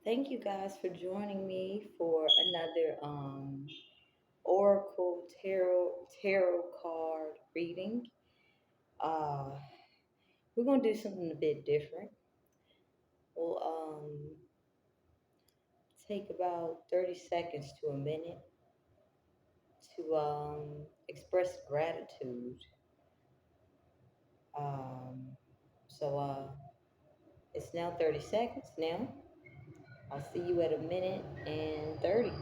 Thank you guys for joining me for another Oracle Tarot card reading. Uh, we're gonna do something a bit different. We'll take about 30 seconds to a minute to express gratitude. Um, so it's now 30 seconds now. I'll see you at a minute and 30.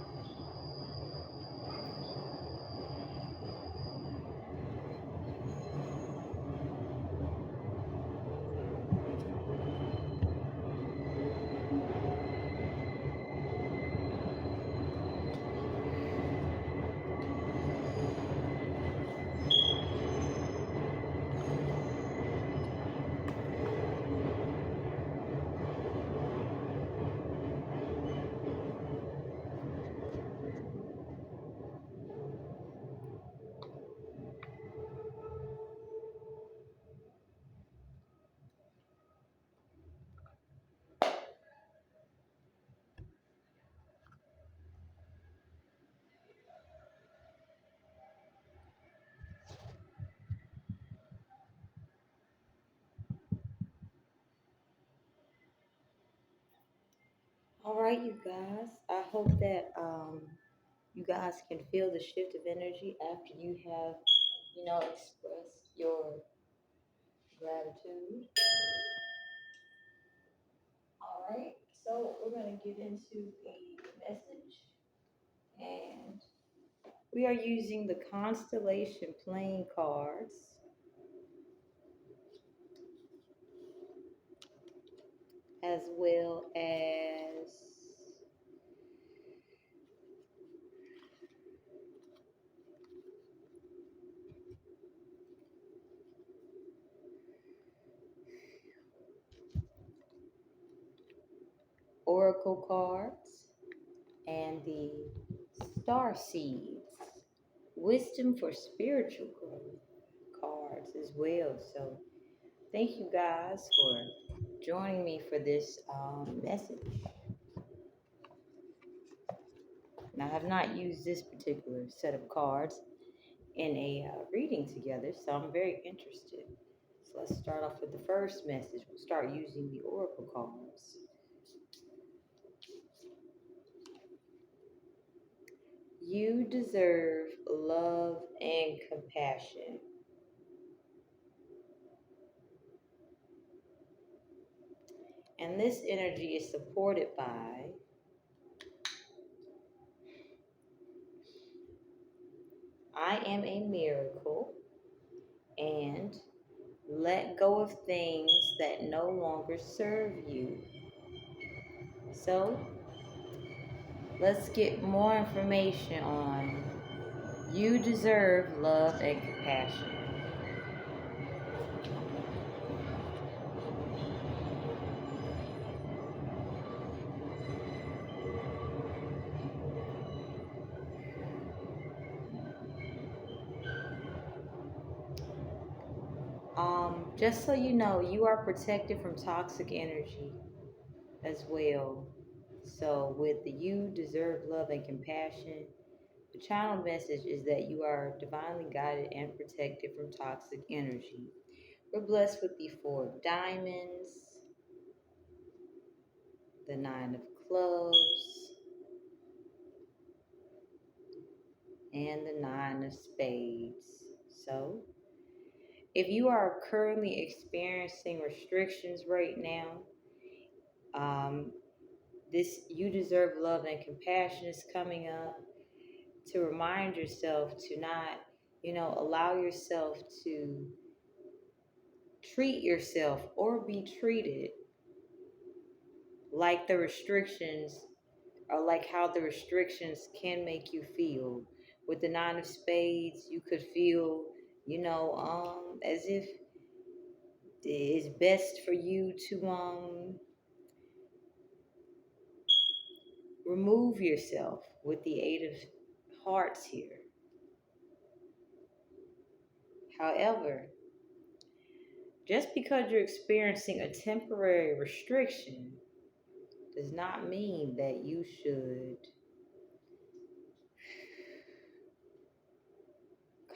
All right, you guys. I hope that you guys can feel the shift of energy after you have, expressed your gratitude. All right, so we're going to get into the message, and we are using the constellation playing cards as well as oracle cards and the star seeds, wisdom for spiritual growth cards as well. So thank you guys for joining me for this message. And I have not used this particular set of cards in a reading together, so I'm very interested. So let's start off with the first message. We'll start using the oracle cards. You deserve love and compassion. And this energy is supported by I am a miracle and let go of things that no longer serve you. So let's get more information on you deserve love and compassion. Just so you know, you are protected from toxic energy as well. So with the you deserve love and compassion, the channel message is that you are divinely guided and protected from toxic energy. We're blessed with the four of diamonds, the nine of clubs, and the nine of spades. So if you are currently experiencing restrictions right now, um, this you deserve love and compassion is coming up to remind yourself to not, allow yourself to treat yourself or be treated like the restrictions or like how the restrictions can make you feel. With the nine of spades, you could feel, as if it's best for you to remove yourself with the eight of hearts here. However, just because you're experiencing a temporary restriction does not mean that you should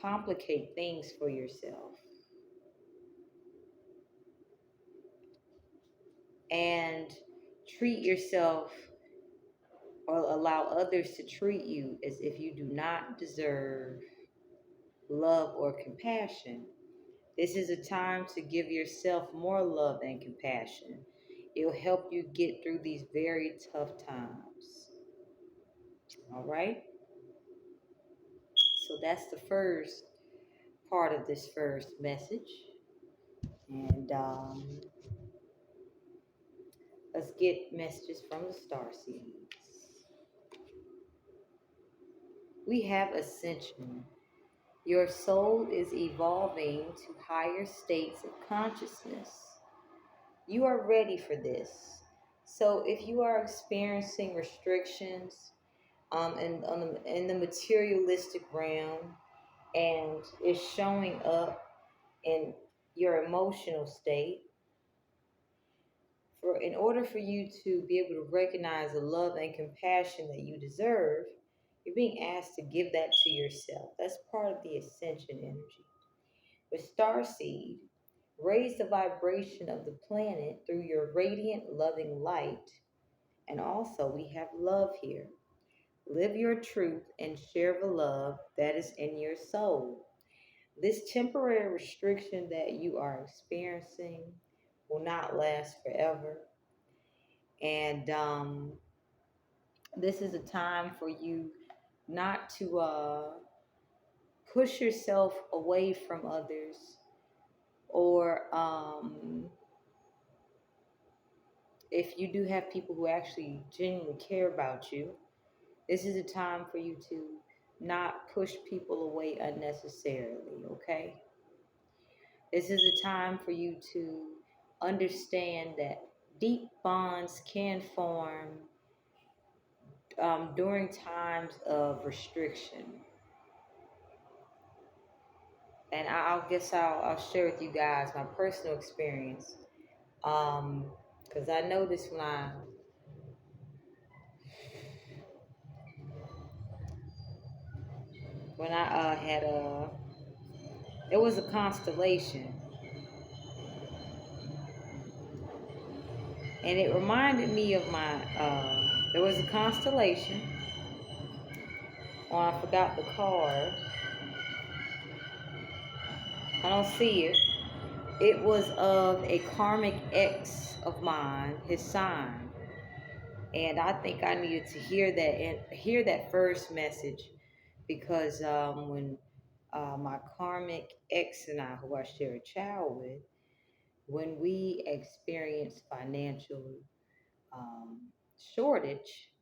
complicate things for yourself and treat yourself or allow others to treat you as if you do not deserve love or compassion. This is a time to give yourself more love and compassion. It'll help you get through these very tough times. All right? So that's the first part of this first message. And let's get messages from the star seeds. We have ascension. Your soul is evolving to higher states of consciousness. You are ready for this. So if you are experiencing restrictions in the materialistic realm and it's showing up in your emotional state, in order for you to be able to recognize the love and compassion that you deserve, you're being asked to give that to yourself. That's part of the ascension energy. With Starseed, raise the vibration of the planet through your radiant, loving light. And also, we have love here. Live your truth and share the love that is in your soul. This temporary restriction that you are experiencing will not last forever. And this is a time for you not to push yourself away from others or if you do have people who actually genuinely care about you, this is a time for you to not push people away unnecessarily, okay? This is a time for you to understand that deep bonds can form during times of restriction. And I'll guess I'll share with you guys my personal experience. Because I noticed when I had it was a constellation, and it reminded me of my there was a constellation. Oh, I forgot the card. I don't see it. It was of a karmic ex of mine, his sign, and I think I needed to hear that and hear that first message because when my karmic ex and I, who I share a child with, when we experienced financial shortage,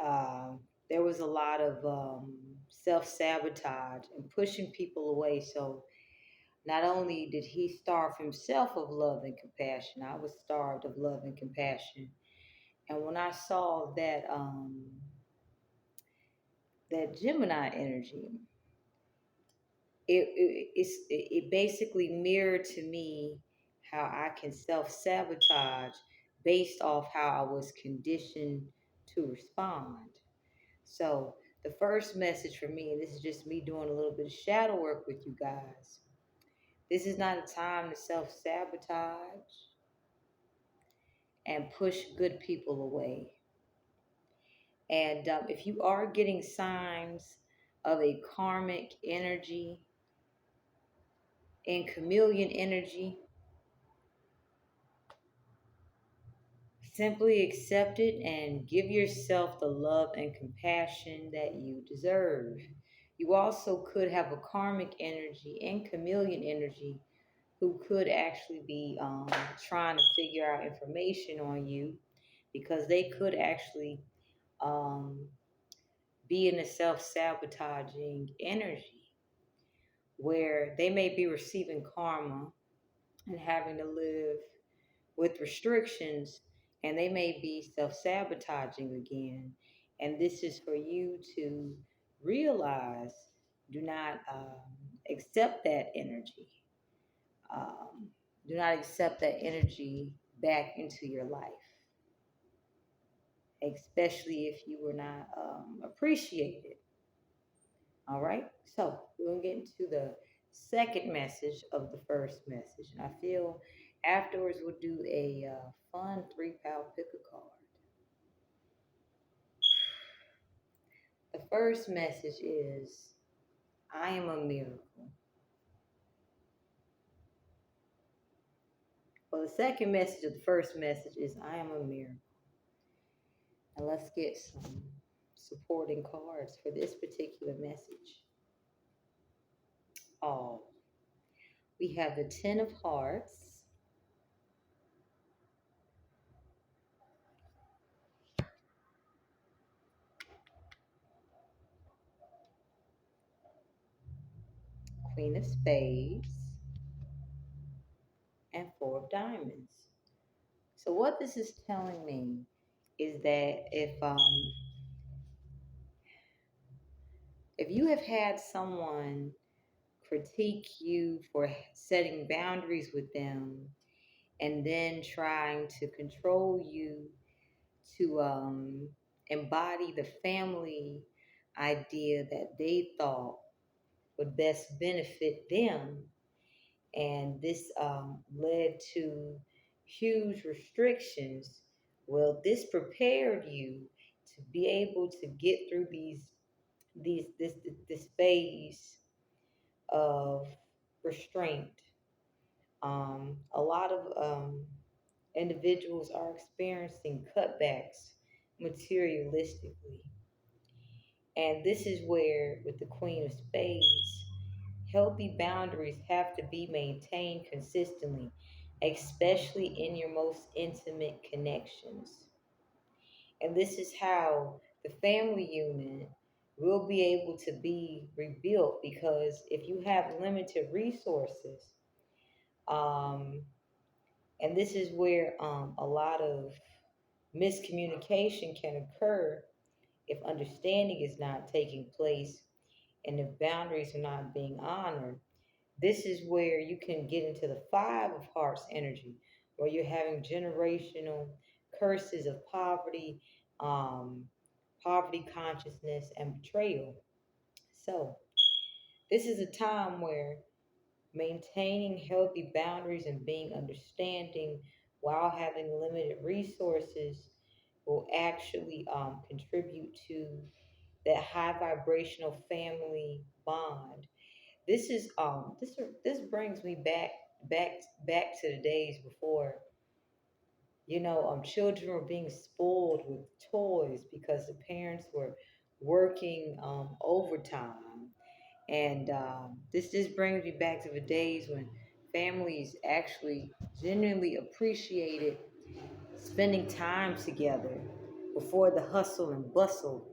uh, there was a lot of self-sabotage and pushing people away. So not only did he starve himself of love and compassion, I was starved of love and compassion. And when I saw that Gemini energy, it basically mirrored to me how I can self-sabotage based off how I was conditioned to respond. So the first message for me, and this is just me doing a little bit of shadow work with you guys, this is not a time to self-sabotage and push good people away. And if you are getting signs of a karmic energy and chameleon energy, simply accept it and give yourself the love and compassion that you deserve. You also could have a karmic energy and chameleon energy who could actually be trying to figure out information on you because they could actually um, be in a self-sabotaging energy where they may be receiving karma and having to live with restrictions, and they may be self-sabotaging again. And this is for you to realize, do not accept that energy. Do not accept that energy back into your life, especially if you were not appreciated. All right, so we're gonna get into the second message of the first message, and I feel afterwards we'll do a fun 3 pound pick a card. The first message is I am a miracle. Well, the second message of the first message is I am a miracle. And let's get some supporting cards for this particular message. Oh, we have the Ten of Hearts, Queen of Spades, and Four of Diamonds. So what this is telling me is that if you have had someone critique you for setting boundaries with them and then trying to control you to embody the family idea that they thought would best benefit them, and this led to huge restrictions. Well, this prepared you to be able to get through this phase of restraint. A lot of individuals are experiencing cutbacks materialistically. And this is where, with the Queen of Spades, healthy boundaries have to be maintained consistently, especially in your most intimate connections. And this is how the family unit will be able to be rebuilt, because if you have limited resources, um, and this is where a lot of miscommunication can occur if understanding is not taking place and if boundaries are not being honored. This is where you can get into the Five of Hearts energy, where you're having generational curses of poverty, um, poverty consciousness, and betrayal. So, this is a time where maintaining healthy boundaries and being understanding while having limited resources will actually contribute to that high vibrational family bond. This brings me back to the days before, children were being spoiled with toys because the parents were working overtime. And this brings me back to the days when families actually genuinely appreciated spending time together before the hustle and bustle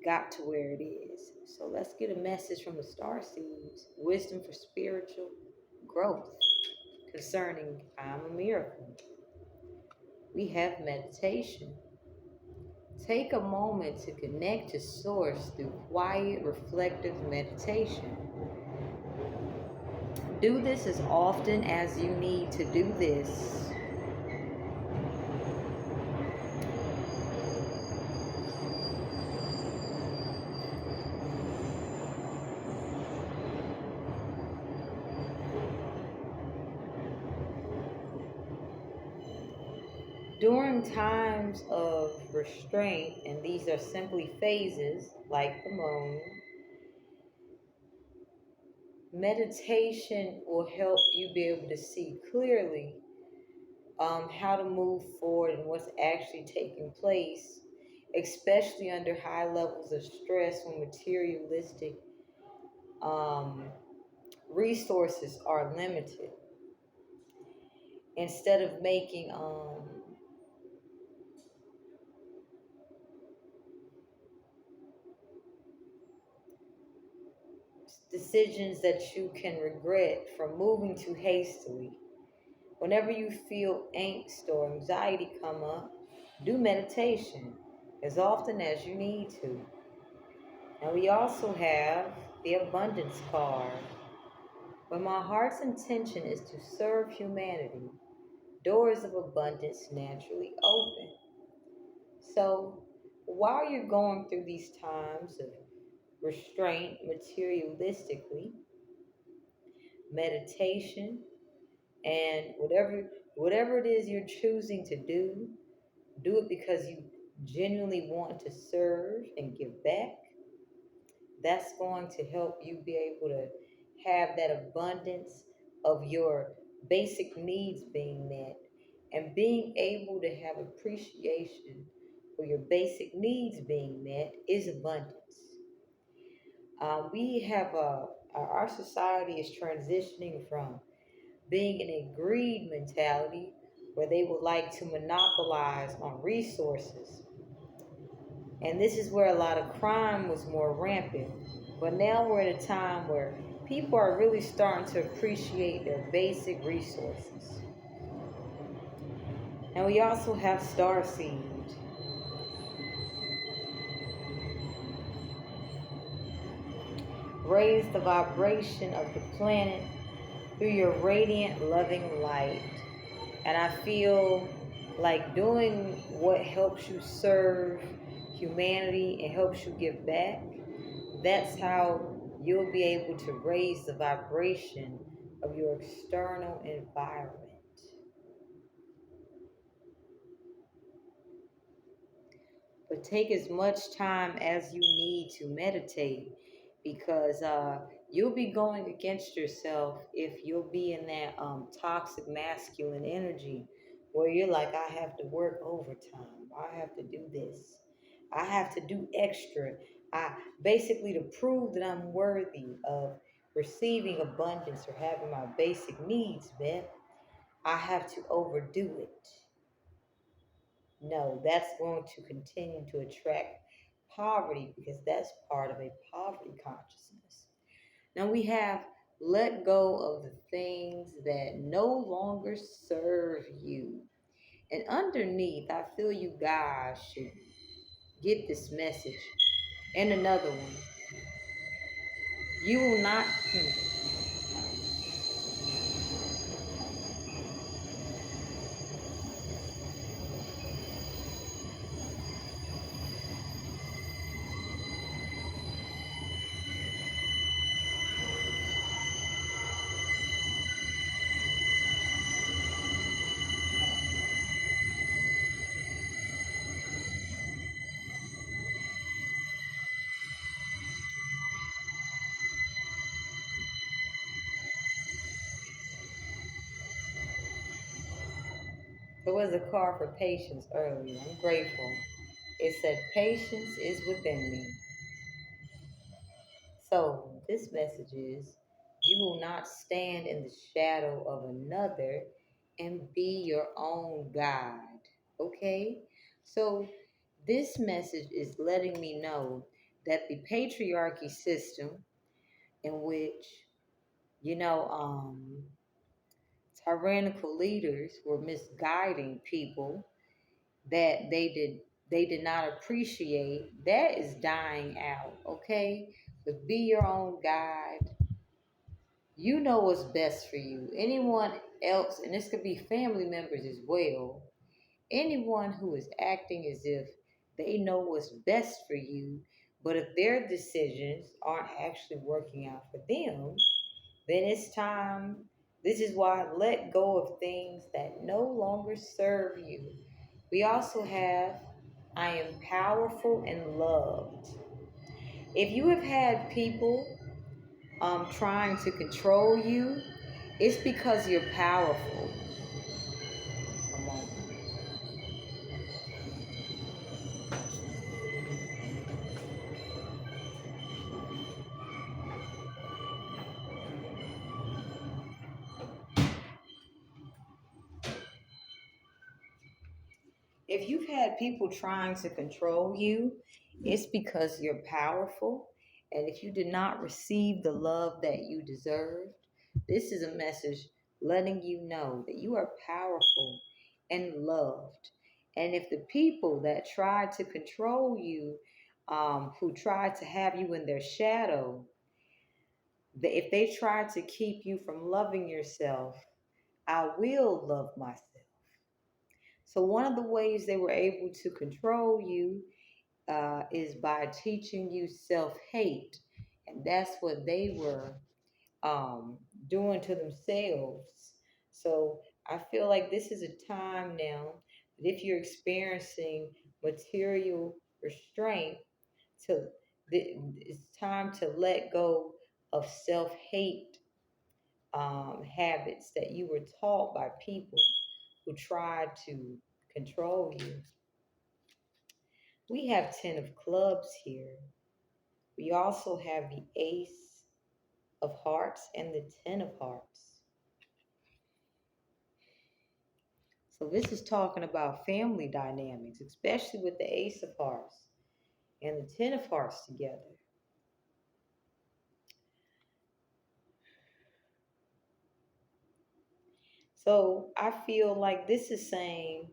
got to where it is. So let's get a message from the star seeds, wisdom for spiritual growth concerning I'm a miracle. We have meditation. Take a moment to connect to source through quiet, reflective meditation. Do this as often as you need to do this. During times of restraint, and these are simply phases like the moon, meditation will help you be able to see clearly how to move forward and what's actually taking place, especially under high levels of stress when materialistic um, resources are limited. Instead of making decisions that you can regret from moving too hastily. Whenever you feel angst or anxiety come up, do meditation as often as you need to. Now we also have the abundance card. When my heart's intention is to serve humanity, doors of abundance naturally open. So while you're going through these times of restraint materialistically, meditation, and whatever it is you're choosing to do it because you genuinely want to serve and give back. That's going to help you be able to have that abundance of your basic needs being met, and being able to have appreciation for your basic needs being met is abundance. We have our society is transitioning from being in a greed mentality where they would like to monopolize on resources. And this is where a lot of crime was more rampant. But now we're in a time where people are really starting to appreciate their basic resources. And we also have starseed. Raise the vibration of the planet through your radiant, loving light. And I feel like doing what helps you serve humanity and helps you give back, that's how you'll be able to raise the vibration of your external environment. But take as much time as you need to meditate, because you'll be going against yourself if you'll be in that toxic masculine energy where you're like, I have to work overtime, I have to do this, I have to do extra. I basically, to prove that I'm worthy of receiving abundance or having my basic needs met, I have to overdo it. No, that's going to continue to attract poverty, because that's part of a poverty consciousness. Now we have let go of the things that no longer serve you. And underneath, I feel you guys should get this message. And another one. You will not. There was a call for patience earlier. I'm grateful. It said, patience is within me. So, this message is, you will not stand in the shadow of another and be your own guide. Okay? So, this message is letting me know that the patriarchy system, in which, you know, tyrannical leaders were misguiding people that they did not appreciate, that is dying out. Okay? But be your own guide. You know what's best for you. Anyone else, and this could be family members as well, anyone who is acting as if they know what's best for you, but if their decisions aren't actually working out for them, then it's time. This is why let go of things that no longer serve you. We also have, I am powerful and loved. If you have had people trying to control you, it's because you're powerful. Come on. If you've had people trying to control you, it's because you're powerful. And if you did not receive the love that you deserved, this is a message letting you know that you are powerful and loved. And if the people that tried to control you, who tried to have you in their shadow, if they try to keep you from loving yourself, I will love myself. So one of the ways they were able to control you is by teaching you self-hate. And that's what they were doing to themselves. So I feel like this is a time now that if you're experiencing material restraint, to it's time to let go of self-hate habits that you were taught by people who tried to control you. We have 10 of clubs here. We also have the ace of hearts and the 10 of hearts. So this is talking about family dynamics, especially with the ace of hearts and the 10 of hearts together. So I feel like this is saying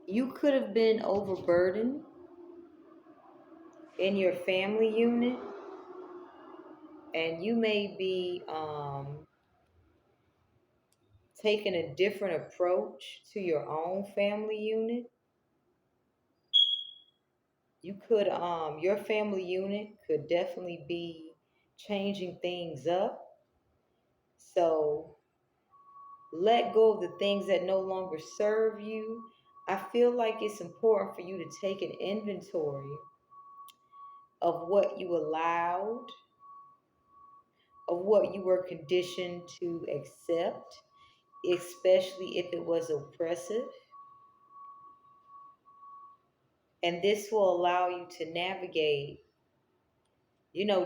you could have been overburdened in your family unit, and you may be taking a different approach to your own family unit. You could your family unit could definitely be changing things up. So let go of the things that no longer serve you. I feel like it's important for you to take an inventory of what you allowed, of what you were conditioned to accept, especially if it was oppressive. And this will allow you to navigate,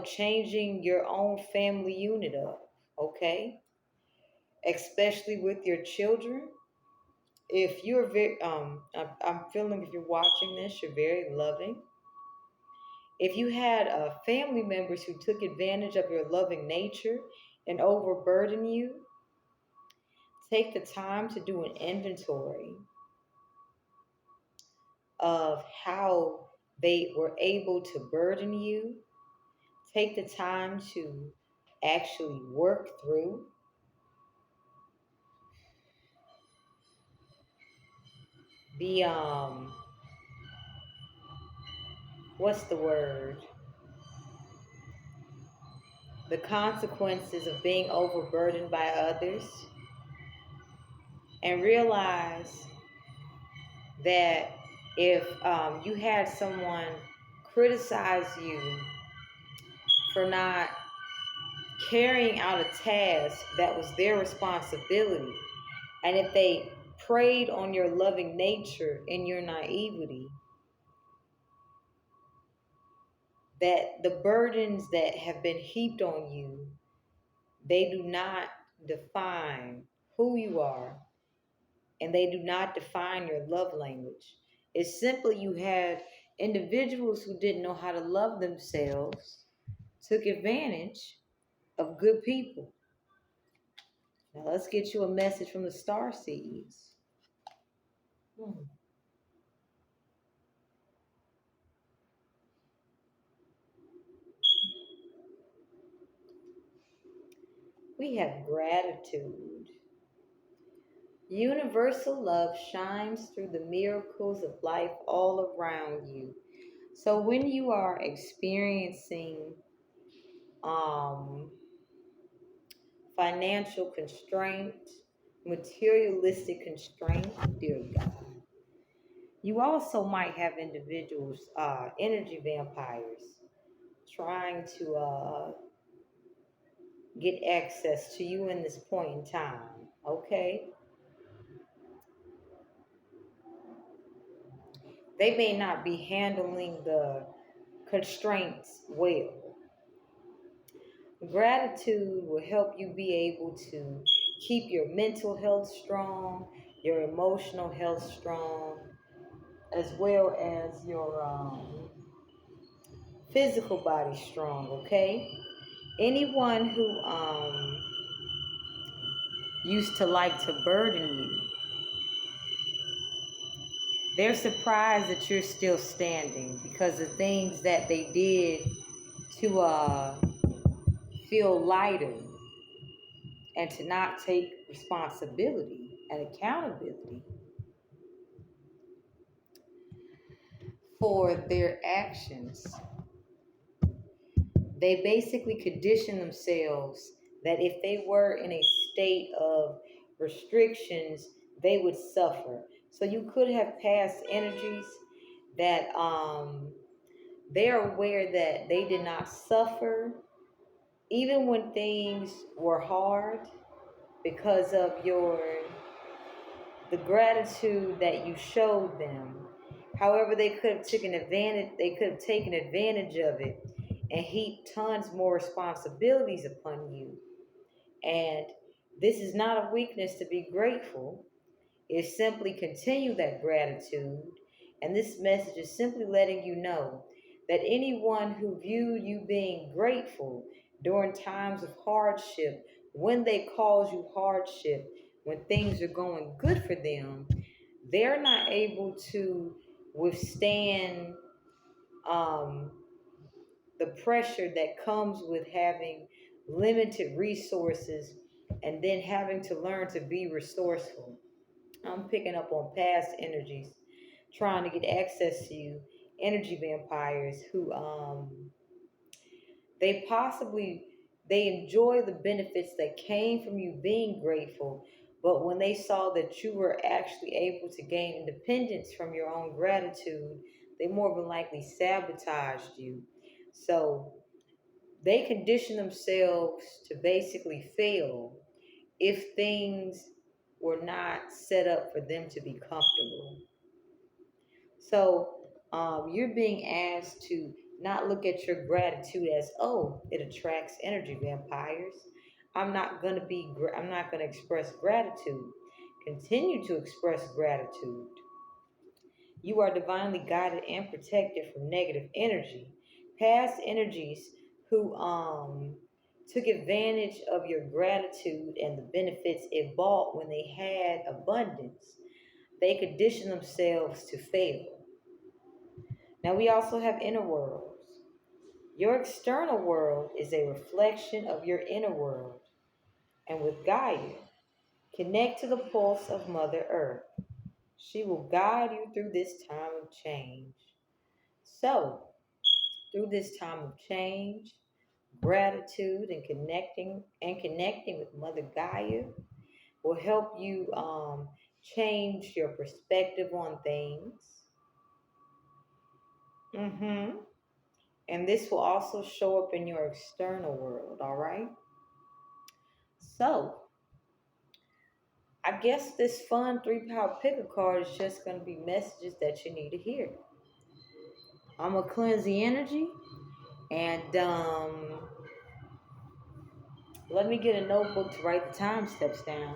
changing your own family unit up, okay? Especially with your children. If you're very, I'm feeling if you're watching this, you're very loving. If you had family members who took advantage of your loving nature and overburden you, take the time to do an inventory of how they were able to burden you. Take the time to actually work through the what's the word? The consequences of being overburdened by others, and realize that if you had someone criticize you for not carrying out a task that was their responsibility, and if they preyed on your loving nature and your naivety, that the burdens that have been heaped on you, they do not define who you are, and they do not define your love language. It's simply you had individuals who didn't know how to love themselves, took advantage of good people. Now let's get you a message from the star seeds. Hmm. We have gratitude. Universal love shines through the miracles of life all around you. So when you are experiencing um, financial constraint, materialistic constraint, dear God, you also might have individuals, energy vampires, trying to get access to you in this point in time. Okay? They may not be handling the constraints well. Gratitude will help you be able to keep your mental health strong, your emotional health strong, as well as your physical body strong, okay? Anyone who used to like to burden you, they're surprised that you're still standing because the things that they did to feel lighter and to not take responsibility and accountability. for their actions. They basically condition themselves that if they were in a state of restrictions, they would suffer. So you could have past energies that they're aware that they did not suffer even when things were hard because of your the gratitude that you showed them. However, they could have taken advantage of it and heaped tons more responsibilities upon you. And this is not a weakness to be grateful. It's simply continue that gratitude. And this message is simply letting you know that anyone who viewed you being grateful during times of hardship, when they cause you hardship, when things are going good for them, they're not able to withstand um, the pressure that comes with having limited resources and then having to learn to be resourceful. I'm picking up on past energies trying to get access to you, energy vampires who they possibly they enjoy the benefits that came from you being grateful, but when they saw that you were actually able to gain independence from your own gratitude, they more than likely sabotaged you. So they condition themselves to basically fail if things were not set up for them to be comfortable. So you're being asked to not look at your gratitude as, oh, it attracts energy vampires. I'm not going to express gratitude. Continue to express gratitude. You are divinely guided and protected from negative energy. Past energies who took advantage of your gratitude and the benefits it brought when they had abundance, they condition themselves to fail. Now we also have inner worlds. Your external world is a reflection of your inner world. And with Gaia, connect to the pulse of Mother Earth. She will guide you through this time of change. So, through this time of change, gratitude and connecting with Mother Gaia will help you change your perspective on things. Mm-hmm. And this will also show up in your external world, all right? So, I guess this fun three-power picker card is just going to be messages that you need to hear. I'm going to cleanse the energy and let me get a notebook to write the time steps down.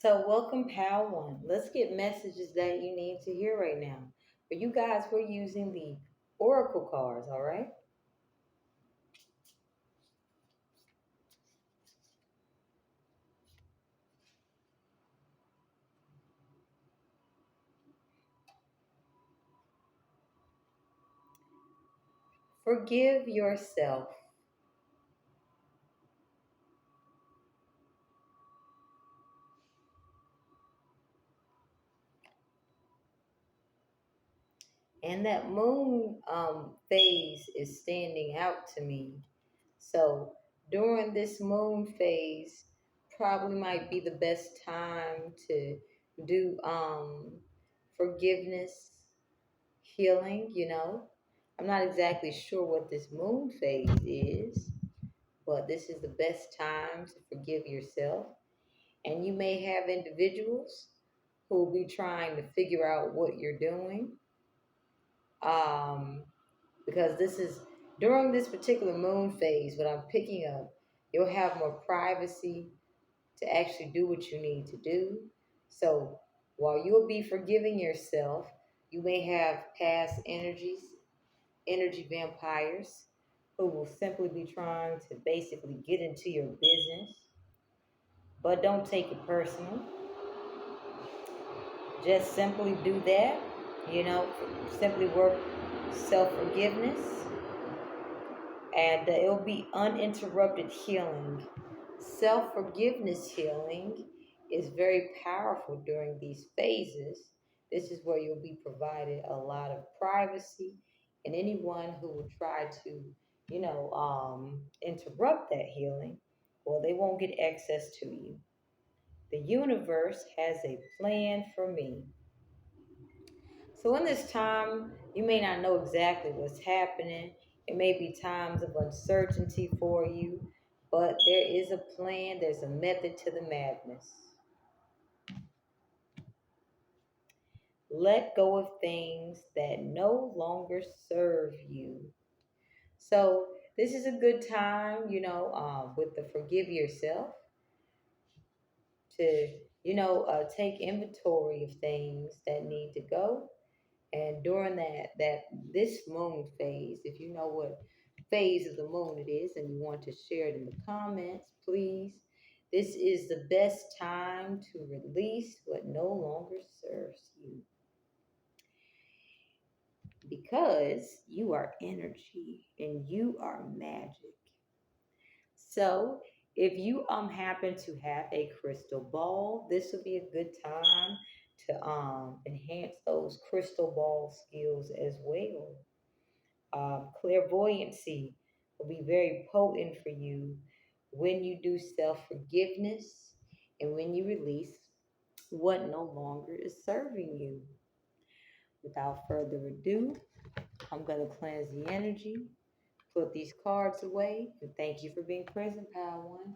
So, welcome, Pal One. Let's get messages that you need to hear right now. For you guys, we're using the Oracle cards, all right? Forgive yourself. And that moon phase is standing out to me. So during this moon phase, probably might be the best time to do forgiveness, healing, I'm not exactly sure what this moon phase is, but this is the best time to forgive yourself. And you may have individuals who will be trying to figure out what you're doing. Um, because this is during this particular moon phase, what I'm picking up, you'll have more privacy to actually do what you need to do. So while you'll be forgiving yourself, you may have past energies, energy vampires, who will simply be trying to basically get into your business. But don't take it personal. Just simply do that. You know, simply work self forgiveness, and it'll be uninterrupted healing. Self forgiveness healing is very powerful during these phases. This is where you'll be provided a lot of privacy, and anyone who will try to, interrupt that healing, well, they won't get access to you. The universe has a plan for me. So in this time, you may not know exactly what's happening. It may be times of uncertainty for you, but there is a plan, there's a method to the madness. Let go of things that no longer serve you. So this is a good time, with the forgive yourself to, take inventory of things that need to go. And during that this moon phase, if you know what phase of the moon it is and you want to share it in the comments, please. This is the best time to release what no longer serves you because you are energy and you are magic. So, if you happen to have a crystal ball, this would be a good time to enhance those crystal ball skills as well. Clairvoyancy will be very potent for you when you do self forgiveness and when you release what no longer is serving you. Without further ado, I'm going to cleanse the energy, put these cards away, and thank you for being present, Pal One.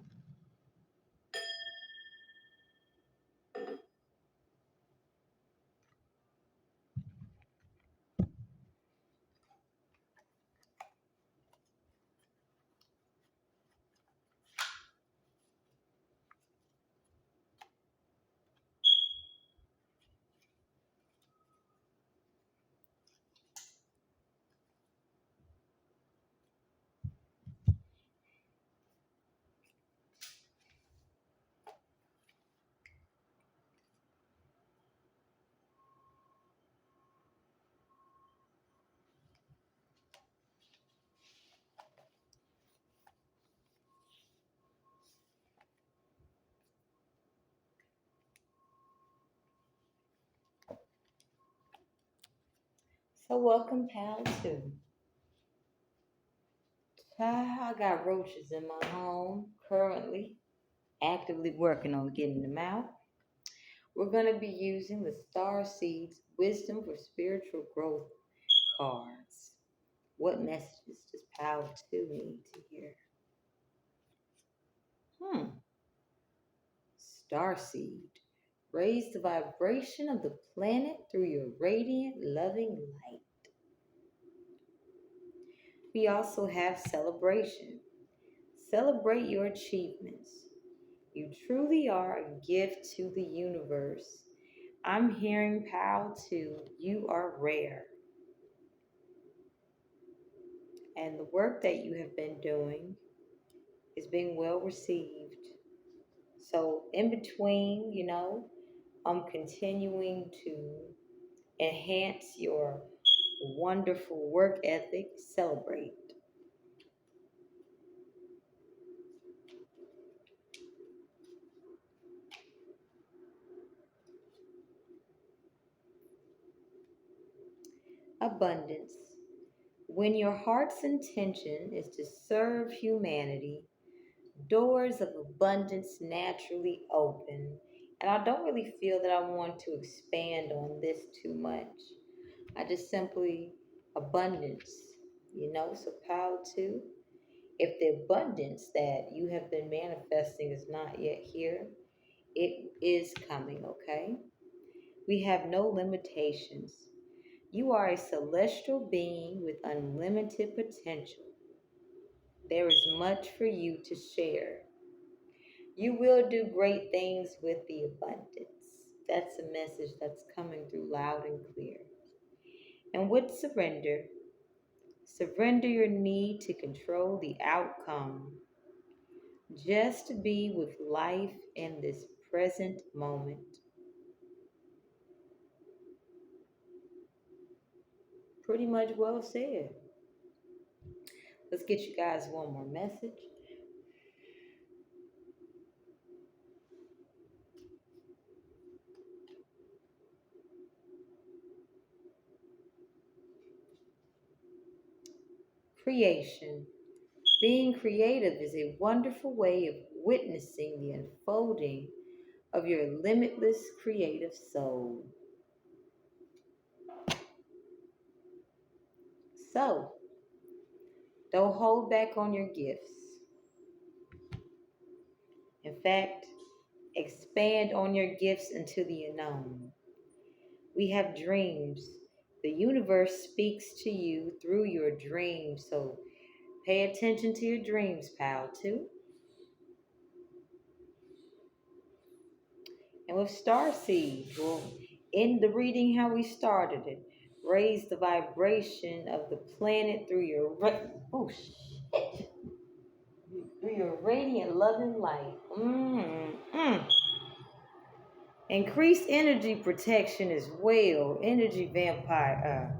So, welcome, Pal Two. I got roaches in my home currently, actively working on getting them out. We're going to be using the Star Seeds Wisdom for Spiritual Growth cards. What messages does Power 2 need to hear? Hmm. Starseed. Raise the vibration of the planet through your radiant, loving light. We also have celebration. Celebrate your achievements. You truly are a gift to the universe. I'm hearing Power 2. You are rare. And the work that you have been doing is being well received. So in between, I'm continuing to enhance your wonderful work ethic. Celebrate. Abundance. When your heart's intention is to serve humanity, doors of abundance naturally open, And I don't really feel that I want to expand on this too much. I just simply abundance, so power to. If the abundance that you have been manifesting is not yet here, it is coming, okay? We have no limitations. You are a celestial being with unlimited potential. There is much for you to share. You will do great things with the abundance. That's a message that's coming through loud and clear. And with surrender, surrender your need to control the outcome. Just be with life in this present moment. Pretty much well said. Let's get you guys one more message. Creation. Being creative is a wonderful way of witnessing the unfolding of your limitless creative soul. So, don't hold back on your gifts. In fact, expand on your gifts into the unknown. We have dreams. The universe speaks to you through your dreams. So pay attention to your dreams, pal, too. And with star seeds, we'll end the reading how we started it. Raise the vibration of the planet through your through your radiant loving light. Increase energy protection as well. Energy vampire.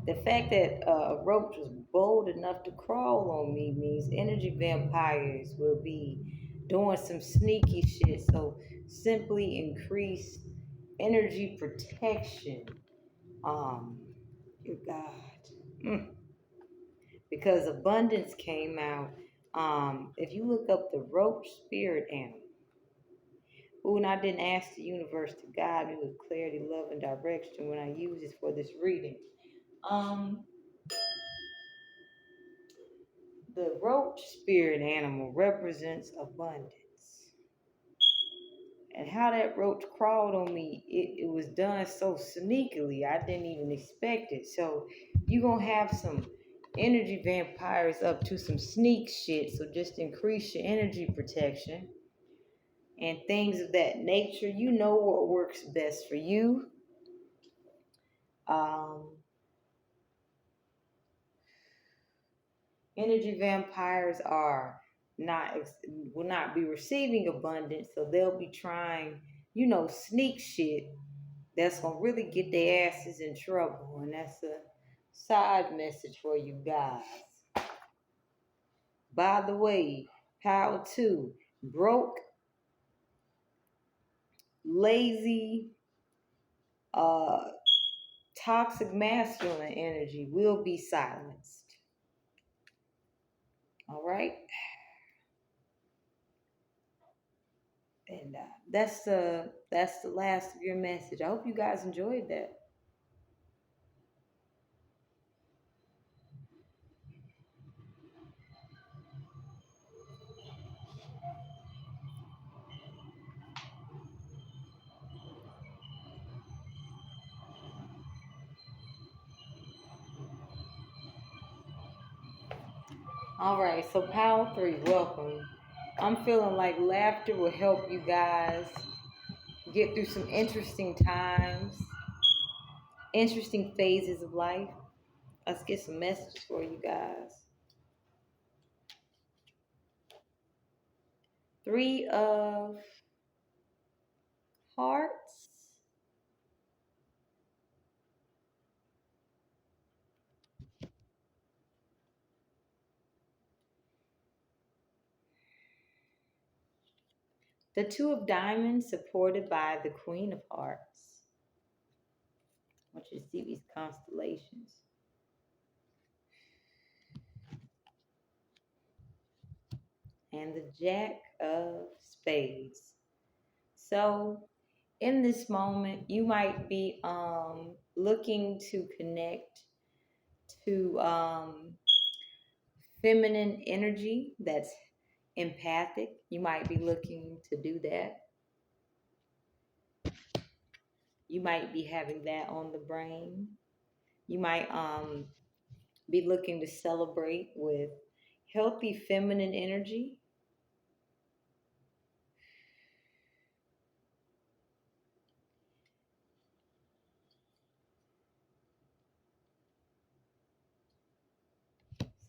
The fact that a roach was bold enough to crawl on me means energy vampires will be doing some sneaky shit. So simply increase energy protection. Dear God. Because abundance came out. If you look up the roach spirit animal, ooh, and I didn't ask the universe to guide me with clarity, love, and direction when I use this for this reading. Um, The roach spirit animal represents abundance. And how that roach crawled on me, it was done so sneakily. I didn't even expect it. So you're going to have some energy vampires up to some sneak shit. So just increase your energy protection and things of that nature. You know what works best for you. Um, Energy vampires are not will not be receiving abundance, so they'll be trying, sneak shit that's gonna really get their asses in trouble, and that's a side message for you guys. By the way, how to broke, lazy, uh, toxic masculine energy will be silenced. All right. And that's the last of your message. I hope you guys enjoyed that. All right, so Power 3, welcome. I'm feeling like laughter will help you guys get through some interesting times, interesting phases of life. Let's get some messages for you guys. Three of Hearts. The Two of Diamonds supported by the Queen of Hearts. I want you to see these constellations. And the Jack of Spades. So in this moment, you might be looking to connect to feminine energy that's empathic. You might be looking to do that. You might be having that on the brain. You might be looking to celebrate with healthy feminine energy.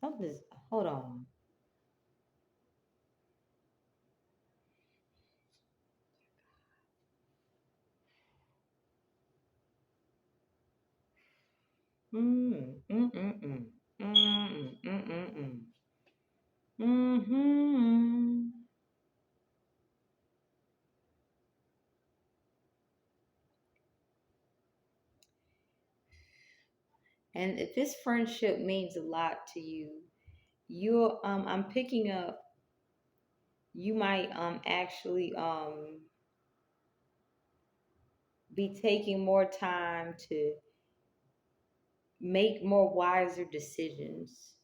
Something's, hold on. Mm, mm, mm, mm. Mm, mm, mm, mm, mm. Mm-hmm. And if this friendship means a lot to you, I'm picking up, you might actually be taking more time to make more wiser decisions.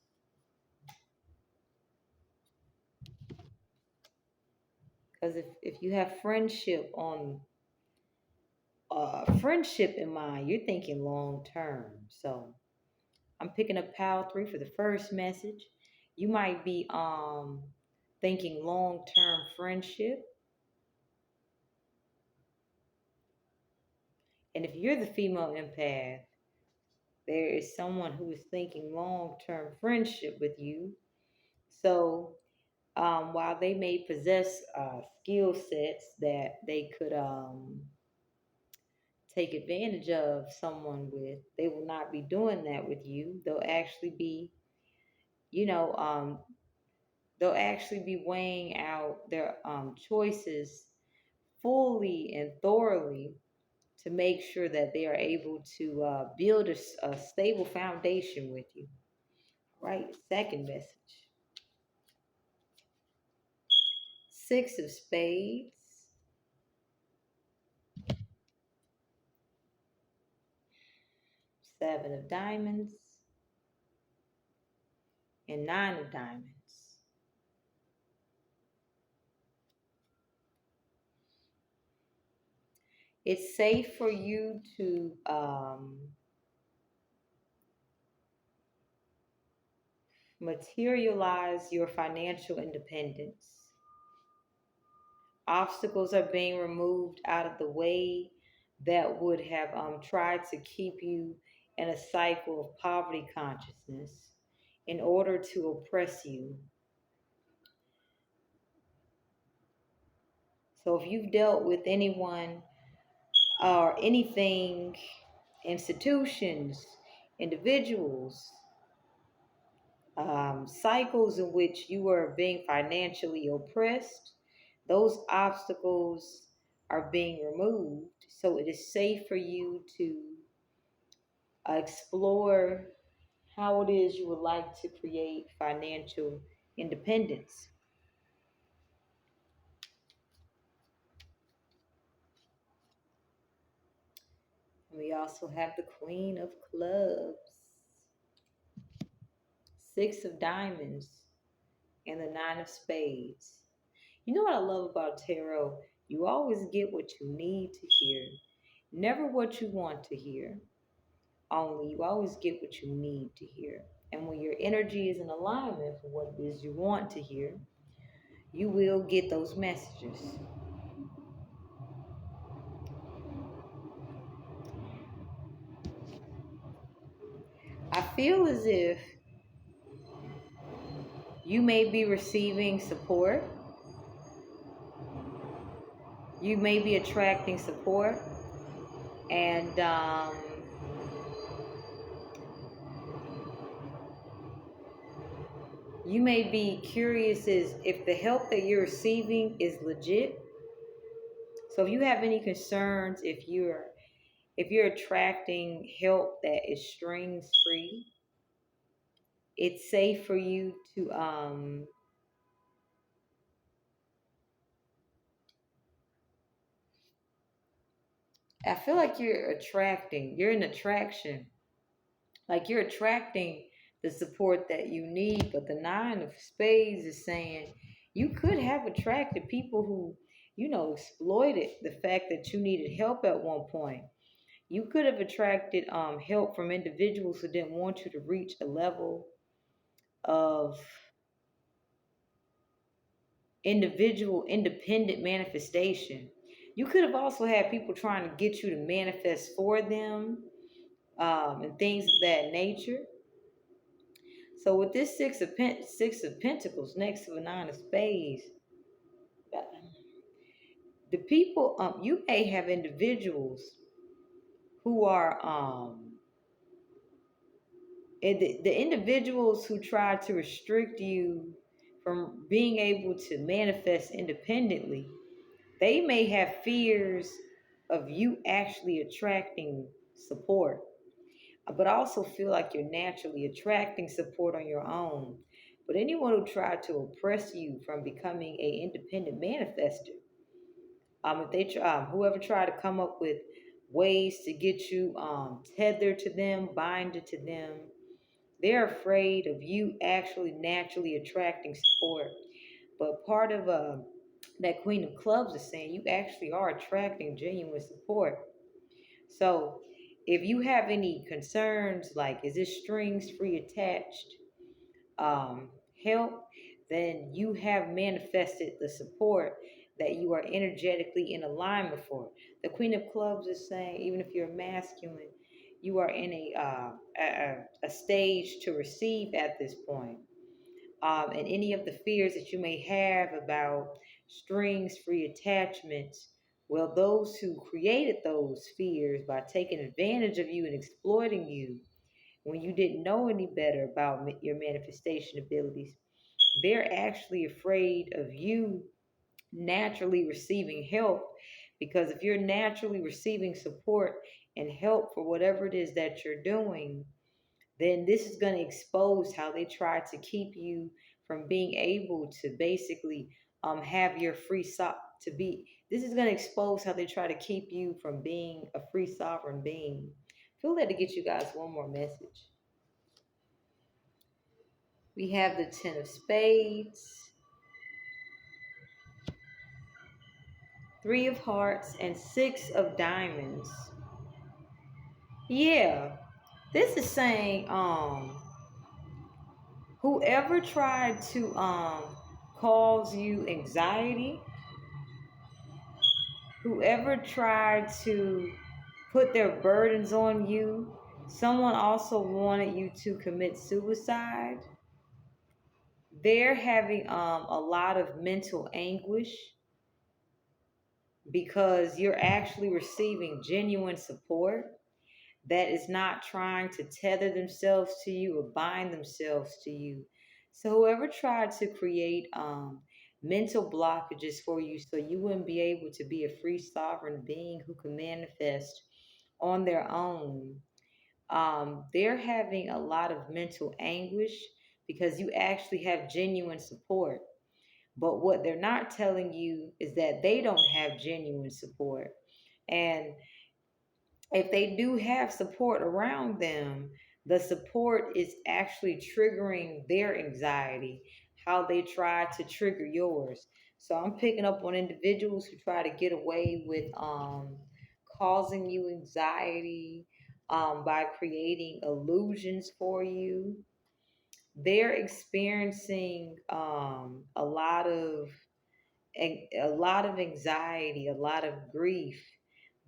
Because if you have friendship in mind, you're thinking long term. So I'm picking up Pal 3 for the first message. You might be thinking long term friendship. And if you're the female empath, there is someone who is thinking long term friendship with you. So while they may possess skill sets that they could take advantage of someone with, they will not be doing that with you. They'll actually be, you know, they'll actually be weighing out their choices fully and thoroughly to make sure that they are able to build a stable foundation with you. Right? Second message. Six of spades, seven of diamonds, and nine of diamonds. It's safe for you to materialize your financial independence. Obstacles are being removed out of the way that would have tried to keep you in a cycle of poverty consciousness in order to oppress you. So if you've dealt with anyone or anything, institutions, individuals, cycles in which you are being financially oppressed, those obstacles are being removed. So it is safe for you to explore how it is you would like to create financial independence. And we also have the Queen of Clubs, Six of Diamonds, and the Nine of Spades. You know what I love about tarot? You always get what you need to hear, never what you want to hear. Only you always get what you need to hear. And when your energy is in alignment for what it is you want to hear, you will get those messages. I feel as if you may be receiving support, you may be attracting support, and you may be curious as if the help that you're receiving is legit. So if you have any concerns, if you're attracting help that is strings free, it's safe for you to I feel like you're an attraction. Like you're attracting the support that you need, but the nine of spades is saying you could have attracted people who, exploited the fact that you needed help at one point. You could have attracted help from individuals who didn't want you to reach a level of individual independent manifestation. You could have also had people trying to get you to manifest for them, and things of that nature. So with this six of pentacles next to a nine of spades, the people, you may have individuals who are the individuals who try to restrict you from being able to manifest independently. They may have fears of you actually attracting support, but I also feel like you're naturally attracting support on your own. But anyone who tried to oppress you from becoming a independent manifester, if they whoever tried to come up with ways to get you tethered to them, binded to them, they're afraid of you actually naturally attracting support. But part of that Queen of Clubs is saying you actually are attracting genuine support. So if you have any concerns, like is this strings free attached um, help, then you have manifested the support that you are energetically in alignment for. The Queen of Clubs is saying even if you're masculine, you are in a stage to receive at this point. And any of the fears that you may have about strings free attachments, well, those who created those fears by taking advantage of you and exploiting you when you didn't know any better about your manifestation abilities, they're actually afraid of you naturally receiving help. Because if you're naturally receiving support and help for whatever it is that you're doing, then this is going to expose how they try to keep you from being able to basically have your to be. This is going to expose how they try to keep you from being a free sovereign being. Feel that to get you guys one more message. We have the Ten of Spades, Three of Hearts, and Six of Diamonds. Yeah, this is saying whoever tried to cause you anxiety, whoever tried to put their burdens on you, someone also wanted you to commit suicide. They're having a lot of mental anguish because you're actually receiving genuine support that is not trying to tether themselves to you or bind themselves to you. So whoever tried to create mental blockages for you so you wouldn't be able to be a free sovereign being who can manifest on their own, they're having a lot of mental anguish because you actually have genuine support. But what they're not telling you is that they don't have genuine support. And if they do have support around them, the support is actually triggering their anxiety, how they try to trigger yours. So I'm picking up on individuals who try to get away with causing you anxiety by creating illusions for you. They're experiencing a lot of anxiety, a lot of grief,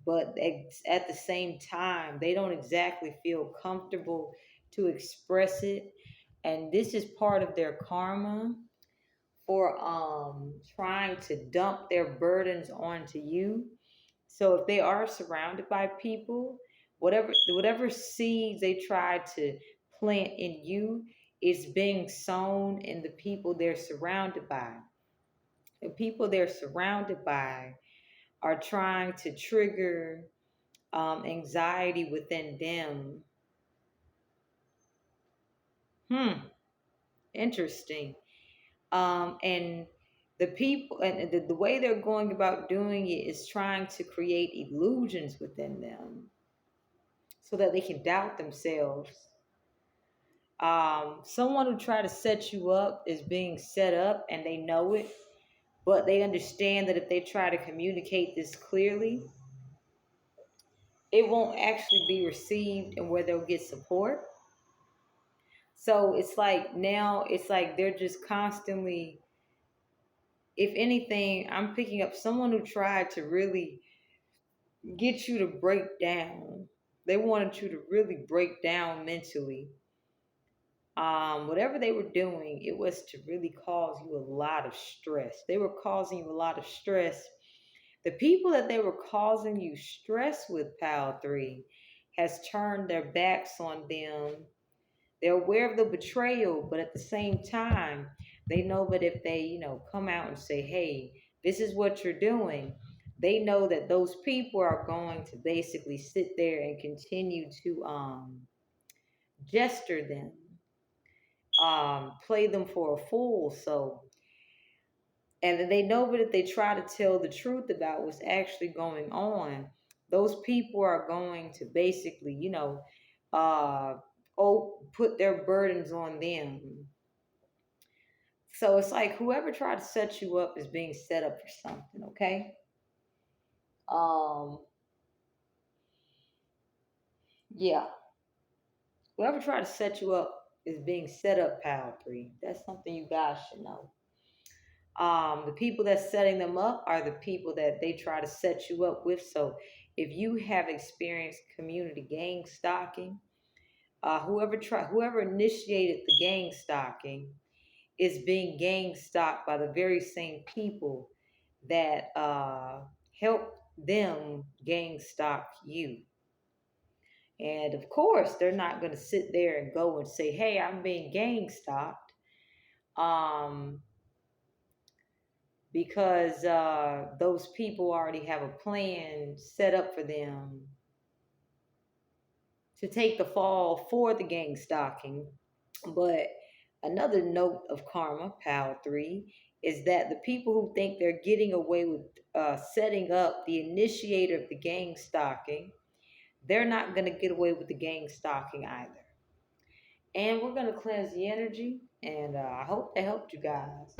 but at the same time, they don't exactly feel comfortable to express it. And this is part of their karma for trying to dump their burdens onto you. So if they are surrounded by people, whatever seeds they try to plant in you is being sown in the people they're surrounded by. The people they're surrounded by are trying to trigger anxiety within them. Hmm, interesting. And The people and the way they're going about doing it is trying to create illusions within them so that they can doubt themselves. Someone who try to set you up is being set up and they know it, but they understand that if they try to communicate this clearly, it won't actually be received and where they'll get support. So it's like now it's like they're just constantly, if anything, I'm picking up someone who tried to really get you to break down. They wanted you to really break down mentally. Whatever they were doing, it was to really cause you a lot of stress. They were causing you a lot of stress. The people that they were causing you stress with, Pal 3, has turned their backs on them. They're aware of the betrayal, but at the same time, they know that if they, come out and say, hey, this is what you're doing, they know that those people are going to basically sit there and continue to gesture them, play them for a fool. So, and then they know that if they try to tell the truth about what's actually going on, those people are going to basically, uh, put their burdens on them. So it's like whoever tried to set you up is being set up for something, okay? Um, yeah. Whoever tried to set you up is being set up, Pal 3. That's something you guys should know. The people that's setting them up are the people that they try to set you up with. So if you have experienced community gang stalking, whoever initiated the gang stalking is being gang stalked by the very same people that helped them gang stalk you. And of course, they're not going to sit there and go and say, "Hey, I'm being gang stalked," um, because those people already have a plan set up for them to take the fall for the gang stalking. But another note of karma, Pal 3, is that the people who think they're getting away with setting up the initiator of the gang stalking, they're not going to get away with the gang stalking either. And we're going to cleanse the energy, and I hope that helped you guys.